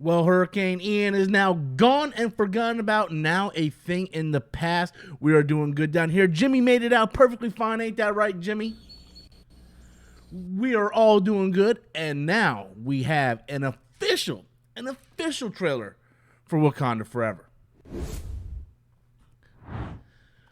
Well, Hurricane Ian is now gone and forgotten about, now a thing in the past. We are doing good down here. Jimmy made it out perfectly fine, ain't that right, Jimmy? We are all doing good, and now we have an official trailer for Wakanda Forever.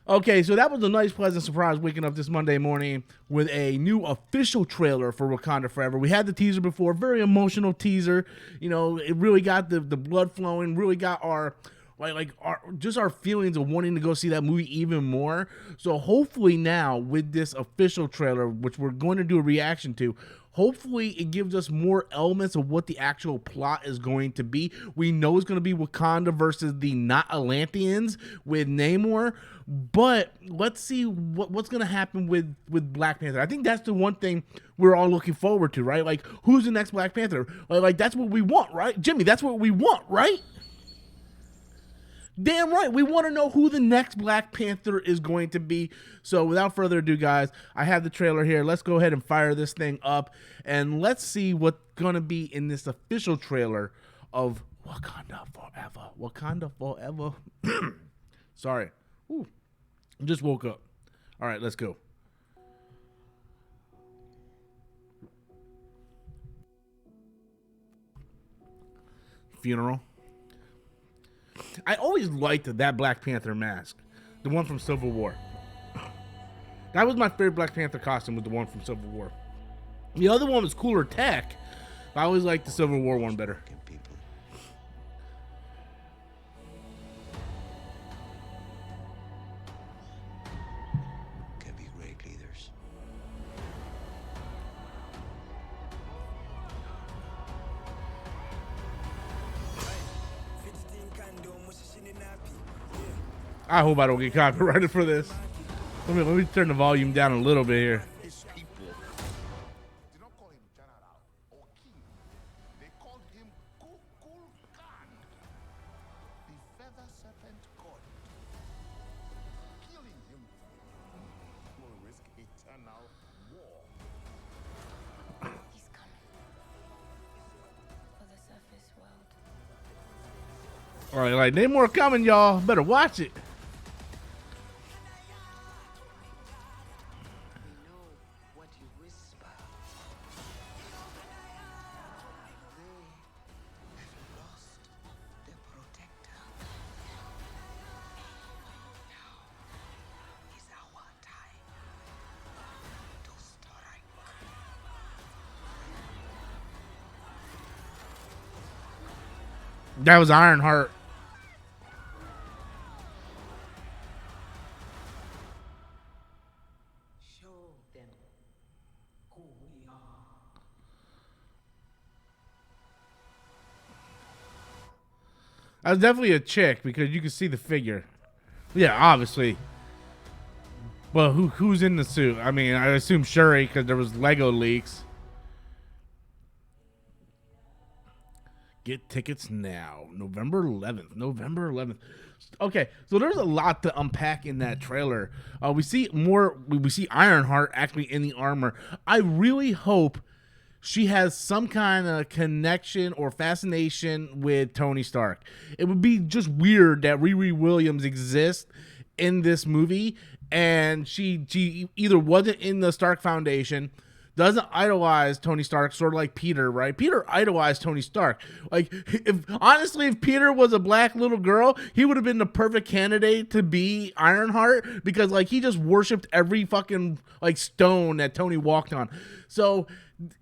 Okay, so that was a nice, pleasant surprise waking up this Monday morning with a new official trailer for Wakanda Forever. We had the teaser before, very emotional teaser. You know, it really got the blood flowing, really got our our feelings of wanting to go see that movie even more. So hopefully now with this official trailer, which we're going to do a reaction to, hopefully it gives us more elements of what the actual plot is going to be. We know it's going to be Wakanda versus the not Atlanteans with Namor, but let's see what's going to happen with Black Panther. I think that's the one thing we're all looking forward to, right? Like, who's the next Black Panther? Like that's what we want, right? Jimmy, that's what we want, right? Damn right. We want to know who the next Black Panther is going to be. So without further ado, guys, I have the trailer here. Let's go ahead and fire this thing up, and let's see what's going to be in this official trailer of Wakanda Forever. Wakanda Forever. Sorry. Ooh. Just woke up. All right, let's go. Funeral. I always liked that Black Panther mask, the one from Civil War. That was my favorite Black Panther costume, was the one from Civil War. The other one was cooler tech, but I always liked the Civil War one better. Can be great leaders. I hope I don't get copyrighted for this. Let me turn the volume down a little bit here. They don't call him general or king. They called him Kukulkan, the feather serpent god. Killing him will risk eternal war. He's coming for the surface world. All right, like, Namor coming, y'all. Better watch it. That was Ironheart. Show them who we are. That was definitely a chick because you can see the figure. Yeah, obviously. Well, who's in the suit? I mean, I assume Shuri because there was Lego leaks. Get tickets now. November 11th. November 11th. Okay, so there's a lot to unpack in that trailer. We see more. We see Ironheart actually in the armor. I really hope she has some kind of connection or fascination with Tony Stark. It would be just weird that Riri Williams exists in this movie and she either wasn't in the Stark Foundation, doesn't idolize Tony Stark, sort of like Peter, right? Peter idolized Tony Stark. Like, if Peter was a black little girl, he would have been the perfect candidate to be Ironheart because, like, he just worshipped every fucking, like, stone that Tony walked on. So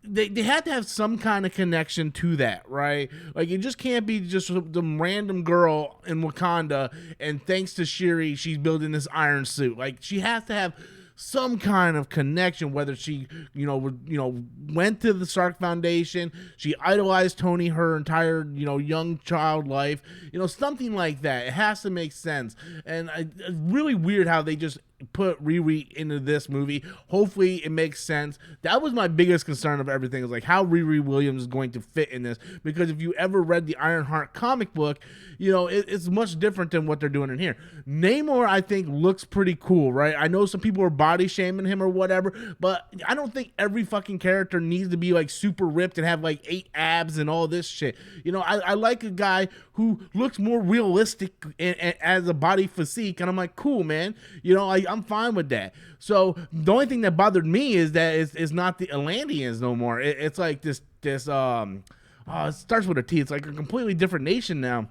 they had to have some kind of connection to that, right? Like, it just can't be just some random girl in Wakanda, and thanks to Shuri, she's building this iron suit. Like, she has to have some kind of connection, whether she, went to the Stark Foundation, she idolized Tony her entire, young child life, something like that. It has to make sense. And it's really weird how they just put Riri into this movie. Hopefully it makes sense. That was my biggest concern of everything, is like how Riri Williams is going to fit in this, because if you ever read the Ironheart comic book, you know, it's much different than what they're doing in here. Namor, I think, looks pretty cool, right? I know some people are body shaming him or whatever, but I don't think every fucking character needs to be like super ripped and have like 8 abs and all this shit. You know, I like a guy who looks more realistic as a body physique, and I'm like, cool, man. You know, I'm fine with that. So the only thing that bothered me is that it's not the Atlanteans no more. It's like this it starts with a T. It's like a completely different nation now,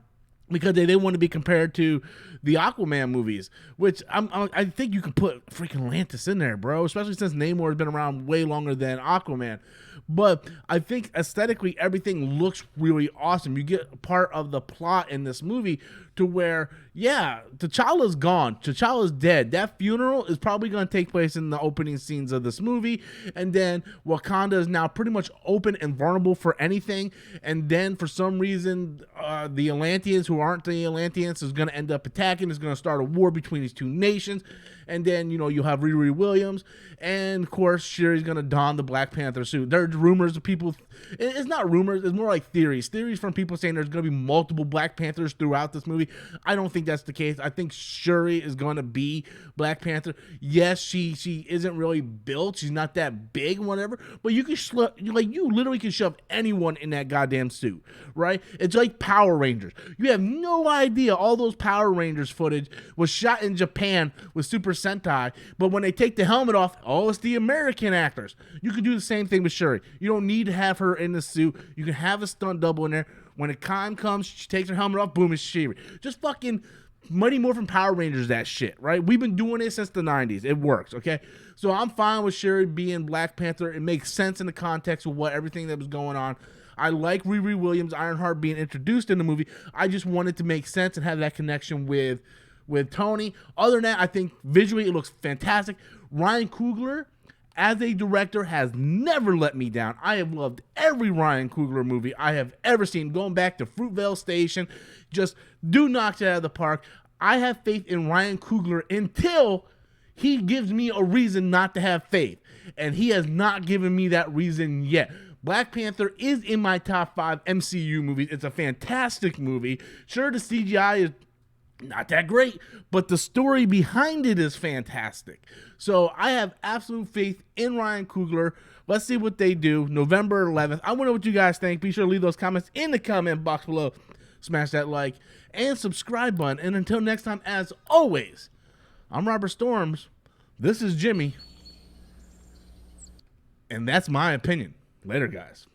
because they didn't want to be compared to the Aquaman movies, which I think you can put freaking Atlantis in there, bro, especially since Namor has been around way longer than Aquaman. But I think aesthetically everything looks really awesome. You get part of the plot in this movie to where, yeah, T'Challa's gone. T'Challa's dead. That funeral is probably going to take place in the opening scenes of this movie. And then Wakanda is now pretty much open and vulnerable for anything. And then for some reason, the Atlanteans, who aren't the Atlanteans, is going to end up attacking. It's going to start a war between these two nations. And then, you know, you'll have Riri Williams. And, of course, Shuri's going to don the Black Panther suit. There's rumors of people. It's not rumors. It's more like theories. Theories from people saying there's going to be multiple Black Panthers throughout this movie. I don't think that's the case. I think Shuri is going to be Black Panther. Yes, she isn't really built. She's not that big, whatever. But you can you literally can shove anyone in that goddamn suit, right? It's like Power Rangers. You have no idea all those Power Rangers footage was shot in Japan with Super Sentai, but when they take the helmet off, oh, it's the American actors. You can do the same thing with Shuri. You don't need to have her in the suit. You can have a stunt double in there. When the time comes, she takes her helmet off, boom, it's Shuri. Just fucking Mighty Morphin Power Rangers that shit, right? We've been doing it since the 90s. It works, okay? So I'm fine with Shuri being Black Panther. It makes sense in the context of everything that was going on. I like Riri Williams, Ironheart, being introduced in the movie. I just wanted to make sense and have that connection with Tony. Other than that, I think visually it looks fantastic. Ryan Coogler, as a director, has never let me down. I have loved every Ryan Coogler movie I have ever seen, going back to Fruitvale Station. Just knocked it out of the park. I have faith in Ryan Coogler until he gives me a reason not to have faith. And he has not given me that reason yet. Black Panther is in my top 5 MCU movies. It's a fantastic movie. Sure, the CGI is not that great, but the story behind it is fantastic. So I have absolute faith in Ryan Coogler. Let's see what they do November 11th. I want to know what you guys think. Be sure to leave those comments in the comment box below. Smash that like and subscribe button. And until next time, as always, I'm Robert Storms. This is Jimmy. And that's my opinion. Later, guys.